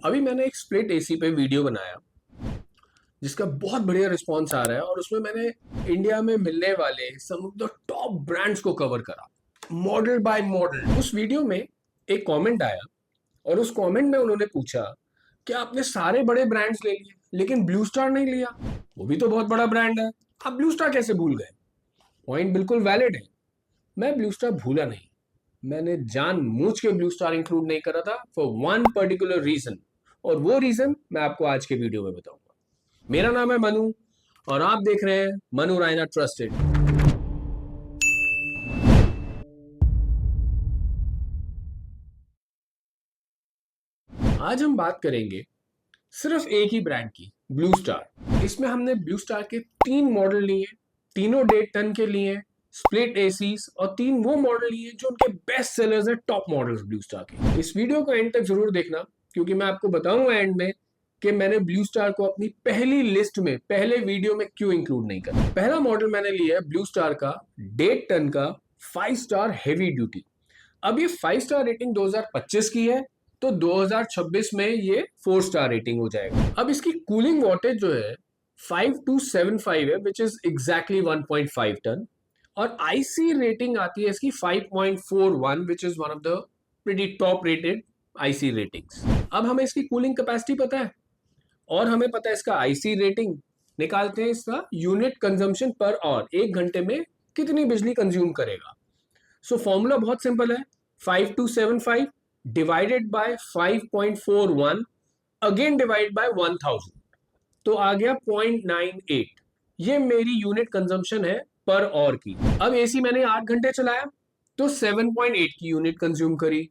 अभी मैंने एक स्प्लिट एसी पे वीडियो बनाया जिसका बहुत बढ़िया रिस्पॉन्स आ रहा है और उसमें मैंने इंडिया में मिलने वाले सम ऑफ द टॉप ब्रांड्स को कवर करा मॉडल बाय मॉडल। उस वीडियो में एक कमेंट आया और उस कमेंट में उन्होंने पूछा कि आपने सारे बड़े ब्रांड्स ले लिए लेकिन ब्लू स्टार नहीं लिया, वो भी तो बहुत बड़ा ब्रांड है, आप ब्लू स्टार कैसे भूल गए। पॉइंट बिल्कुल वैलिड है। मैं ब्लू स्टार भूला नहीं, मैंने जानबूझ के ब्लू स्टार इंक्लूड नहीं करा था फॉर वन पर्टिकुलर रीजन, और वो रीजन मैं आपको आज के वीडियो में बताऊंगा। मेरा नाम है मनु और आप देख रहे हैं मनु रायना ट्रस्टेड। आज हम बात करेंगे सिर्फ एक ही ब्रांड की, ब्लू स्टार। इसमें हमने ब्लू स्टार के 3 मॉडल लिए, तीनों 1.5 टन के लिए, स्प्लिट एसीज, और 3 वो मॉडल लिए जो उनके बेस्ट सेलर्स है, टॉप मॉडल्स ब्लू स्टार के। इस वीडियो को एंड तक जरूर देखना क्योंकि मैं आपको बताऊंगा एंड में कि मैंने ब्लू स्टार को अपनी पहली लिस्ट में, पहले वीडियो में क्यों इंक्लूड नहीं करा। पहला मॉडल मैंने लिया है ब्लू स्टार का 1.5 टन का 5 स्टार हैवी ड्यूटी। अब ये 5 स्टार रेटिंग 2025 की है, तो 2026 में ये 4 स्टार रेटिंग हो जाएगा। अब इसकी कूलिंग वॉटेज जो है 5275 है, विच इज एग्जैक्टली 1.5 टन, और आईसी रेटिंग आती है इसकी 5.41, which is one of the pretty top rated IC ratings. अब हमें इसकी कूलिंग कैपेसिटी पता है और हमें पता है इसका आईसी रेटिंग, निकालते हैं इसका यूनिट कंजम्पशन पर आवर, 1 घंटे में कितनी बिजली कंज्यूम करेगा। सो फॉर्मूला बहुत सिंपल है, 5275 divided by 5.41 again divide by 1000, तो आ गया 0.98। ये मेरी यूनिट कंजम्पशन है पर आवर की। अब एसी मैंने 8 घंटे चलाया तो 7.8 की यूनिट कंज्यूम करी।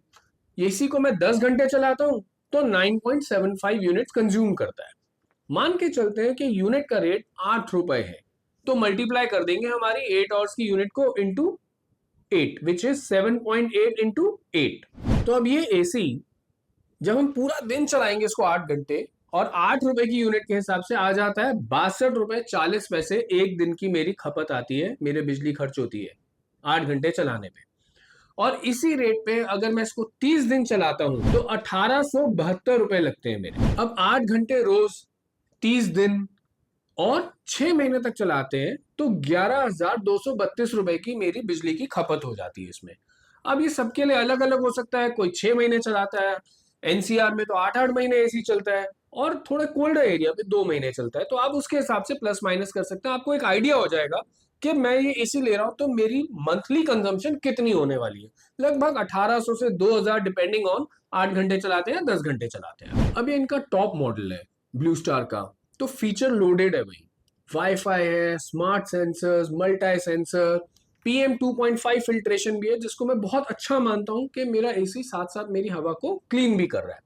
एसी को मैं 10 घंटे चलाता हूं तो 9.75 यूनिट कंज्यूम करता है। मान के चलते हैं कि यूनिट का रेट 8 रुपए है, तो मल्टीप्लाई कर देंगे हमारी 8 आवर्स की यूनिट को इंटू 8, विच इज 7.8 इंटू 8। तो अब ये एसी जब हम पूरा दिन चलाएंगे इसको 8 घंटे, और 8 रुपए की यूनिट के हिसाब से आ जाता है 62 रुपए 40 पैसे। एक दिन की मेरी खपत आती है, मेरे बिजली खर्च होती है 8 घंटे चलाने पे। और इसी रेट पे अगर मैं इसको 30 दिन चलाता हूं तो 1872 रुपए लगते हैं मेरे। अब 8 घंटे रोज, 30 दिन और 6 महीने तक चलाते हैं तो 11,232 रुपए की मेरी बिजली की खपत हो जाती है इसमें। अब ये सबके लिए अलग अलग हो सकता है, कोई 6 महीने चलाता है, एनसीआर में तो 8-8 महीने एसी चलता है, और थोड़ा कोल्डर एरिया में 2 महीने चलता है। तो आप उसके हिसाब से प्लस माइनस कर सकते हैं, आपको एक आइडिया हो जाएगा कि मैं ये एसी ले रहा हूं तो मेरी मंथली कंजम्पशन कितनी होने वाली है। लगभग 1800 से 2000 डिपेंडिंग ऑन 8 घंटे चलाते हैं 10 घंटे चलाते हैं। अब ये इनका टॉप मॉडल है ब्लू स्टार का, तो फीचर लोडेड है भाई। वाईफाई है, smart sensors, multi sensor, PM 2.5 filtration भी है, जिसको मैं बहुत अच्छा मानता हूं कि मेरा एसी साथ साथ मेरी हवा को क्लीन भी कर रहा है।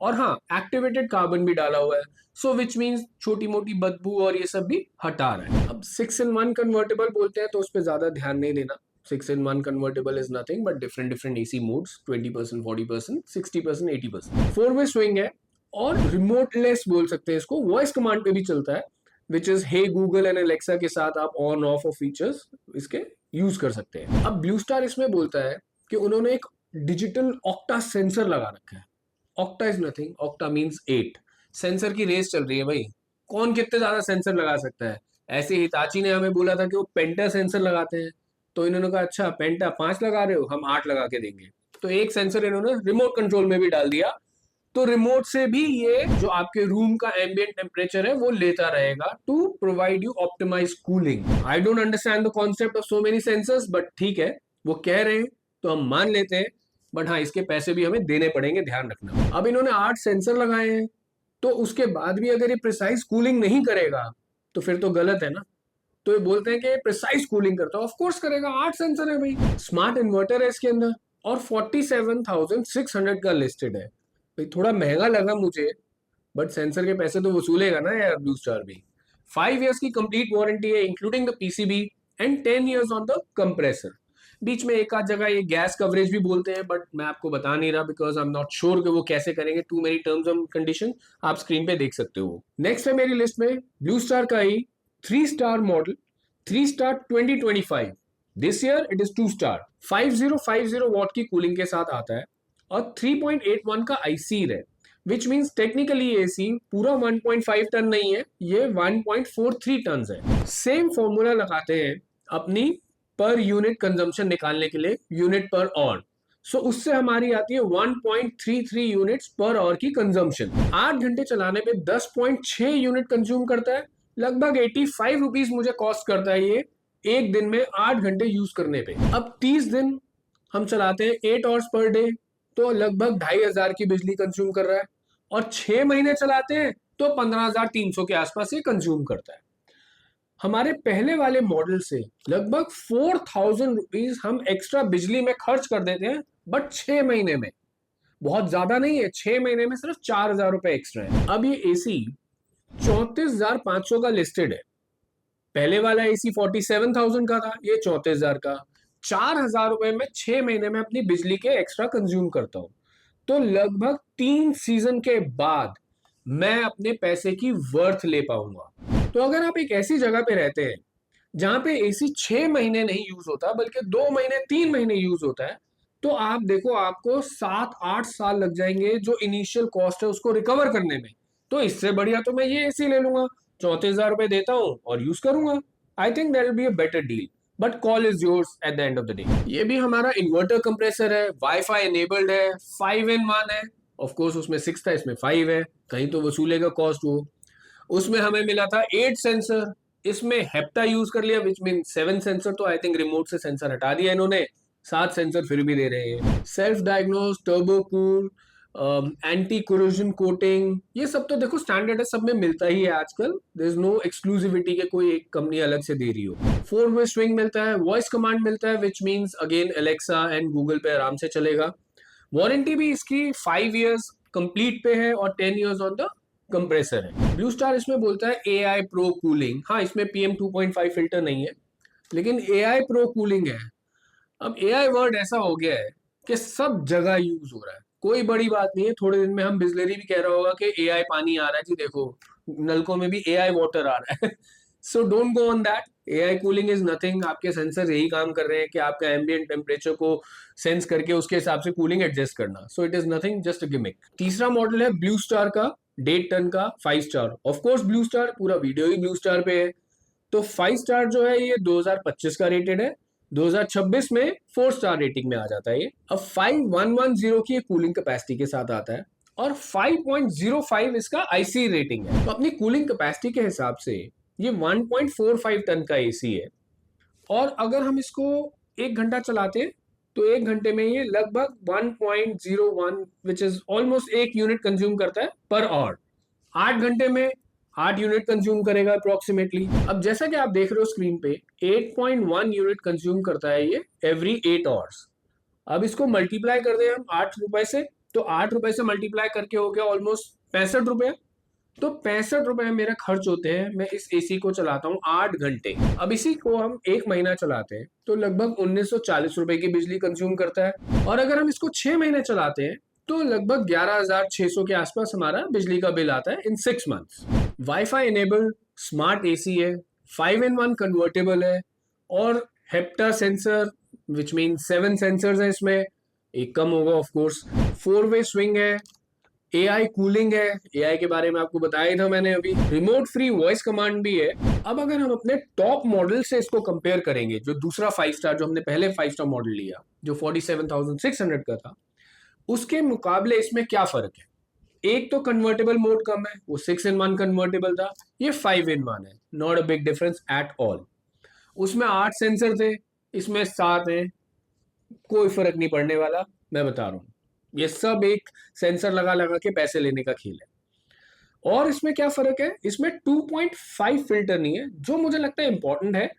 और हाँ, एक्टिवेटेड कार्बन भी डाला हुआ है, सो विच मीन्स छोटी मोटी बदबू और ये सब भी हटा रहा है। अब 6-in-1 कन्वर्टेबल बोलते हैं तो उस पर ज्यादा ध्यान नहीं देना। 6-in-1 convertible is nothing but different different AC modes, 20%, 40%, 60%, 80%। 4-वे स्विंग है और रिमोटलेस बोल सकते हैं इसको, वॉइस कमांड पे भी चलता है, which is hey Google and Alexa के साथ आप ऑन ऑफ फीचर्स इसके यूज कर सकते हैं। अब ब्लू स्टार इसमें बोलता है कि उन्होंने एक डिजिटल ऑक्टा सेंसर लगा रखा है। Octa is nothing, octa means 8। Sensor की रेस चल रही है भाई, कौन कितने ज्यादा सेंसर लगा सकता है। ऐसे हिताची ने हमें बोला था कि वो पेंटा सेंसर लगाते हैं, तो इन्होंने कहा अच्छा पेंटा 5 लगा रहे हो, हम 8 लगा के देंगे। तो एक सेंसर इन्होंने रिमोट कंट्रोल में भी डाल दिया, तो रिमोट से भी ये जो आपके रूम का एम्बिएंट टेम्परेचर है वो लेता रहेगा to provide you optimize cooling. I don't understand the concept of so many sensors, but ठीक है, वो कह रहे हैं तो हम मान लेते हैं, बट हाँ इसके पैसे भी हमें देने पड़ेंगे, ध्यान रखना। अब इन्होंने 8 सेंसर लगाए हैं, तो उसके बाद भी अगर ये प्रिसाइज कूलिंग नहीं करेगा तो फिर तो गलत है ना। तो ये बोलते हैं कि प्रिसाइज कूलिंग करता है, ऑफ कोर्स करेगा, 8 सेंसर है भाई। स्मार्ट इन्वर्टर है इसके अंदर और 47,600 का लिस्टेड है। भाई थोड़ा महंगा लगा मुझे, बट सेंसर के पैसे तो वसूलेगा ना यार ब्लू स्टार भी। 5 इयर्स की कंप्लीट वारंटी है including the PCB, and 10 years on the compressor. बीच में एक आध जगह ये गैस कवरेज भी बोलते हैं, बट मैं आपको बता नहीं रहा because I am not sure कि वो कैसे करेंगे। टू मेरी टर्म्स एंड कंडीशन आप स्क्रीन पे देख सकते हो। नेक्स्ट है मेरी लिस्ट में ब्लू स्टार का ही 3 star model, 3 star 2025। This year it is 2 star, 5050 what की कूलिंग के साथ आता है और 3.81 का आईसी है, विच मीन्स टेक्निकली एसी पूरा 1.5 टन नहीं है, ये 1.43 टन है। सेम फॉर्मूला लगाते हैं अपनी पर यूनिट कंजम्पशन निकालने के लिए, यूनिट पर आवर। सो उससे हमारी आती है 1.33 यूनिट्स पर आवर की कंजम्पशन। 8 घंटे चलाने पे 10.6 यूनिट कंज्यूम करता है, लगभग 85 रुपीज मुझे कॉस्ट करता है ये एक दिन में 8 घंटे यूज करने पे। अब 30 दिन हम चलाते हैं 8 आवर्स पर डे, तो लगभग 2500 की बिजली कंज्यूम कर रहा है। और 6 महीने चलाते हैं तो 15,300 के आसपास ये कंज्यूम करता है। हमारे पहले वाले मॉडल से लगभग 4,000 रुपीज हम एक्स्ट्रा बिजली में खर्च कर देते हैं, बट 6 महीने में, बहुत ज्यादा नहीं है, 6 महीने में सिर्फ 4,000 रुपए एक्स्ट्रा है। अब ये एसी 34,500 का लिस्टेड है, पहले वाला एसी 47,000 का था, ये 34,000 का। 4,000 रुपए में 6 महीने में अपनी बिजली के एक्स्ट्रा कंज्यूम करता हूं, तो लगभग 3 सीजन के बाद मैं अपने पैसे की वर्थ ले पाऊंगा। तो अगर आप एक ऐसी जगह पे रहते हैं जहां पे एसी 6 महीने नहीं यूज होता बल्कि 2 महीने 3 महीने यूज होता है, तो आप देखो आपको 7-8 साल लग जाएंगे जो इनिशियल कॉस्ट है उसको रिकवर करने में। तो इससे बढ़िया तो मैं ये एसी ले लूंगा, 34,000 रुपए देता हूं और यूज करूंगा। I think that will be a better deal, but call is yours at the end of the day. ये भी हमारा इन्वर्टर कंप्रेसर है, वाईफाई एनेबल्ड है, 5-in-1 है। ऑफ कोर्स उसमें 6 था, इसमें 5 है, कहीं तो वसूलेगा कॉस्ट वो। उसमें हमें मिला था 8 सेंसर, इसमें हेप्टा यूज कर लिया, विच मीन 7 सेंसर। तो आई थिंक रिमोट से सेंसर हटा दिया इन्होंने, 7 सेंसर फिर भी दे रहे हैं। Self diagnose, turbo cool, anti corrosion coating, ये सब तो देखो स्टैंडर्ड है, सब में मिलता ही है आजकल। देयर इज नो एक्सक्लूसिविटी के कोई एक कंपनी अलग से दे रही हो। 4-वे स्विंग मिलता है, वॉइस कमांड मिलता है, which means again Alexa and Google पे आराम से चलेगा। वारंटी भी इसकी 5 इयर्स कंप्लीट पे है और 10 इयर्स ऑन द कंप्रेसर है। ब्लू स्टार इसमें बोलता है AI प्रो कूलिंग। हाँ, इसमें PM 2.5 फिल्टर नहीं है, लेकिन AI प्रो कूलिंग है। अब AI वर्ड ऐसा हो गया है कि सब जगह यूज हो रहा है, कोई बड़ी बात नहीं है। थोड़े दिन में हम बिजलरी भी कह रहा होगा कि AI पानी आ रहा है जी, देखो नलकों में भी AI वाटर आ रहा है। So don't go on that. AI cooling is nothing, आपके सेंसर यही काम कर रहे हैं कि आपका एम्बिएंट टेम्परेचर को सेंस करके उसके हिसाब से कूलिंग एडजस्ट करना। So it is nothing, just a gimmick. तीसरा मॉडल है ब्लू स्टार का, 1.5 टन का 5 star. Of course blue star, पूरा वीडियो ही ब्लू स्टार पे है। तो 5 स्टार जो है ये 2025 का रेटेड है, 2026 में 4 स्टार रेटिंग में आ जाता है ये। अब 5110 की कूलिंग कैपेसिटी के साथ आता है और 5.05 इसका IC रेटिंग है। तो अपनी कूलिंग कैपेसिटी के हिसाब से ये 1.45 टन का एसी है। और अगर हम इसको 1 घंटा चलाते हैं तो 1 घंटे में ये लगभग 1.01 which is almost 1 unit consume करता है पर आवर। 8 घंटे में 8 यूनिट कंज्यूम करेगा अप्रोक्सीमेटली। अब जैसा कि आप देख रहे हो स्क्रीन पे, 8.1 यूनिट कंज्यूम करता है ये एवरी 8 आवर्स। अब इसको मल्टीप्लाई कर दें हम 8 रुपए से, तो 8 रुपए से मल्टीप्लाई करके हो गया ऑलमोस्ट 65 रुपए। तो 65 रुपए मेरे खर्च होते हैं, मैं इस एसी को चलाता हूँ 8 घंटे। अब इसी को हम 1 महीना चलाते हैं तो लगभग 1940 रुपए की बिजली कंज्यूम करता है। और अगर हम इसको 6 महीने चलाते हैं तो लगभग 11,600 के आसपास हमारा बिजली का बिल आता है इन 6 months. Wifi enabled smart AC है, 5-in-1 कन्वर्टेबल है और hepta sensor, which mean 7 sensors है इसमें, एक कम होगा ऑफ कोर्स। 4-वे स्विंग है, AI कूलिंग है, AI के बारे में आपको बताया था मैंने अभी। रिमोट फ्री वॉइस कमांड भी है। अब अगर हम अपने टॉप मॉडल से इसको कंपेयर करेंगे, जो दूसरा 5 स्टार, जो हमने पहले 5 स्टार मॉडल लिया जो 47,600 का था, उसके मुकाबले इसमें क्या फर्क है। एक तो कन्वर्टेबल मोड कम है, वो 6-in-1 कन्वर्टेबल था, ये 5-in-1 है। Not a big difference at all. उसमें 8 सेंसर थे, इसमें 7 है, कोई फर्क नहीं पड़ने वाला, मैं बता रहा हूँ। ये सब एक सेंसर लगा लगा के पैसे लेने का खेल है। और इसमें क्या फर्क है, इसमें 2.5 फिल्टर नहीं है, जो मुझे लगता है इंपॉर्टेंट है।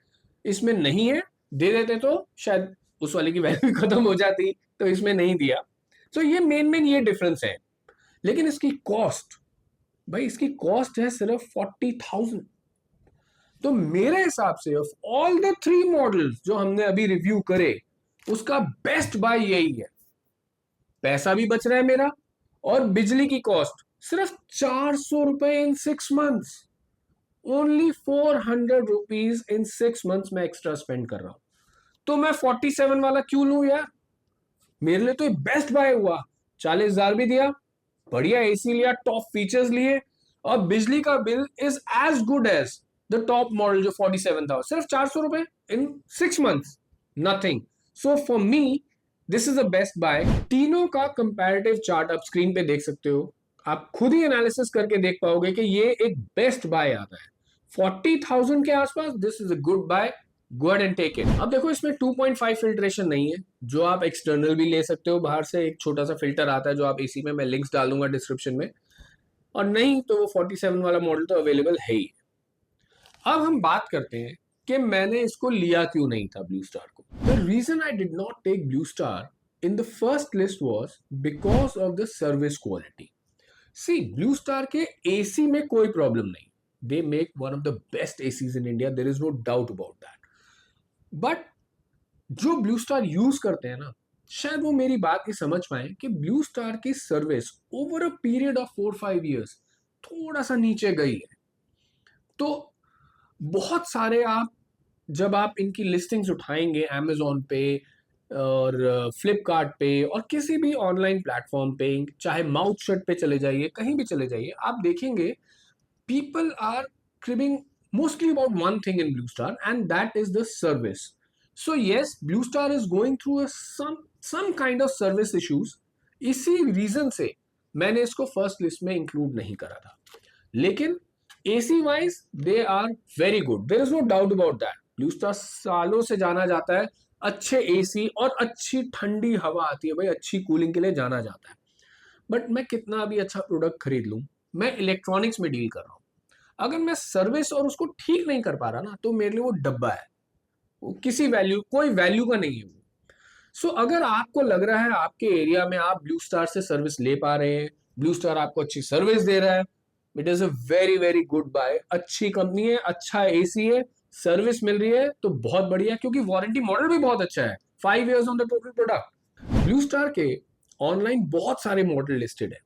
इसमें नहीं है, दे देते तो शायद उस वाले की वैल्यू खत्म हो जाती, तो इसमें नहीं दिया। तो ये मेन ये डिफरेंस है। लेकिन इसकी कॉस्ट, भाई इसकी कॉस्ट है सिर्फ 40,000। तो मेरे हिसाब से ऑफ ऑल द 3 मॉडल्स जो हमने अभी रिव्यू करे, उसका बेस्ट बाय यही है। पैसा भी बच रहा है मेरा, और बिजली की कॉस्ट सिर्फ 400 रुपए in 6 months. Only 400 rupees in 6 months में एक्स्ट्रा स्पेंड कर रहा हूं। तो मैं 47 वाला क्यों लूं यार, मेरे लिए तो ये बेस्ट बाय हुआ। 40,000 भी दिया, बढ़िया एसी लिया, टॉप फीचर्स लिए, और बिजली का bill is as good as the top model जो 47 था, सिर्फ 400 रुपए in 6 months, nothing. So for me this is the best buy. तीनों का कंपैरेटिव चार्ट आप स्क्रीन पे देख सकते हो, आप खुद ही एनालिसिस करके देख पाओगे कि ये एक बेस्ट बाय आता है 40,000 के आसपास. This is a good buy, go ahead and take it. अब देखो इसमें 2.5 फिल्ट्रेशन नहीं है, जो आप एक्सटर्नल भी ले सकते हो, बाहर से एक छोटा सा फिल्टर आता है जो आप एसी में, मैं लिंक्स डाल दूंगा डिस्क्रिप्शन में, और नहीं तो वो 47 वाला मॉडल तो अवेलेबल है ही. अब हम बात करते हैं कि मैंने इसको लिया क्यों नहीं था ब्लू स्टार को. The reason I did not take Blue Star in the first list was because of the service quality. See, Blue Star के एसी में कोई प्रॉब्लम नहीं, they make one of the best ACs in India, there is no doubt about that. But जो Blue Star use करते हैं ना, शायद वो मेरी बात की समझ पाए कि ब्लू स्टार की service over a period of 4-5 years थोड़ा सा नीचे गई है. तो बहुत सारे आप, जब आप इनकी लिस्टिंग्स उठाएंगे अमेजोन पे और फ्लिपकार्ट पे और किसी भी ऑनलाइन प्लेटफॉर्म पे, चाहे माउथ शट पे चले जाइए, कहीं भी चले जाइए, आप देखेंगे people are cribbing mostly about one thing in Blue Star, and that is the service. So yes, Blue Star is going through some kind of service issues. इसी रीजन से मैंने इसको फर्स्ट लिस्ट में इंक्लूड नहीं करा था. लेकिन AC wise they are very good, there is no doubt about that. Blue Star सालों से जाना जाता है अच्छे एसी और अच्छी ठंडी हवा आती है भाई, अच्छी कूलिंग के लिए जाना जाता है. बट मैं कितना भी अच्छा प्रोडक्ट खरीद लूं, मैं इलेक्ट्रॉनिक्स में डील कर रहा हूं, अगर मैं सर्विस और उसको ठीक नहीं कर पा रहा ना, तो मेरे लिए वो डब्बा है, वो किसी वैल्यू, कोई वैल्यू का नहीं है वो. सो अगर आपको लग रहा है आपके एरिया में आप ब्लू स्टार से सर्विस ले पा रहे हैं, ब्लू स्टार आपको अच्छी सर्विस दे रहा है, it is a very very good buy. अच्छी कंपनी है, अच्छा एसी है, सर्विस मिल रही है तो बहुत बढ़िया, क्योंकि वारंटी मॉडल भी बहुत अच्छा है, 5 years on the total product. Blue Star के ऑनलाइन बहुत सारे मॉडल लिस्टेड है,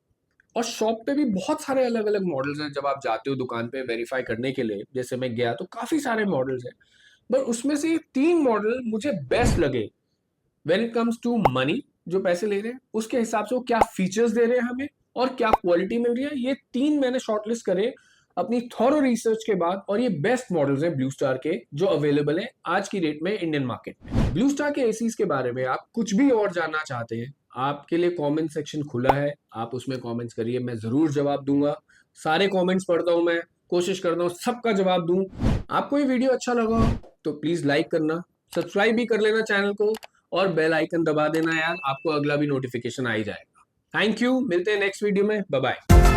और शॉप पे भी बहुत सारे अलग अलग मॉडल्स हैं. जब आप जाते हो दुकान पे वेरीफाई करने के लिए, जैसे मैं गया तो काफी सारे मॉडल्स हैं, बट उसमें से 3 मॉडल मुझे बेस्ट लगे when it comes to money, जो पैसे ले रहे हैं उसके हिसाब से वो क्या फीचर्स दे रहे हैं हमें और क्या क्वालिटी मिल रही है. ये 3 मैंने शॉर्टलिस्ट करे अपनी थॉरो रिसर्च के बाद, और ये बेस्ट मॉडल्स हैं ब्लू स्टार के जो अवेलेबल हैं आज की डेट में इंडियन मार्केट में. ब्लू स्टार के एसीज के बारे में आप कुछ भी और जानना चाहते हैं, आपके लिए कमेंट सेक्शन खुला है, आप उसमें कमेंट्स करिए, मैं जरूर जवाब दूंगा. सारे कमेंट्स पढ़ता हूं, मैं कोशिश करता हूं सबका जवाब दूं. आपको ये वीडियो अच्छा लगा हो तो प्लीज लाइक करना, सब्सक्राइब भी कर लेना चैनल को, और बेल आइकन दबा देना यार, आपको अगला भी नोटिफिकेशन आ ही जाएगा. थैंक यू, मिलते हैं नेक्स्ट वीडियो में, बाय बाय.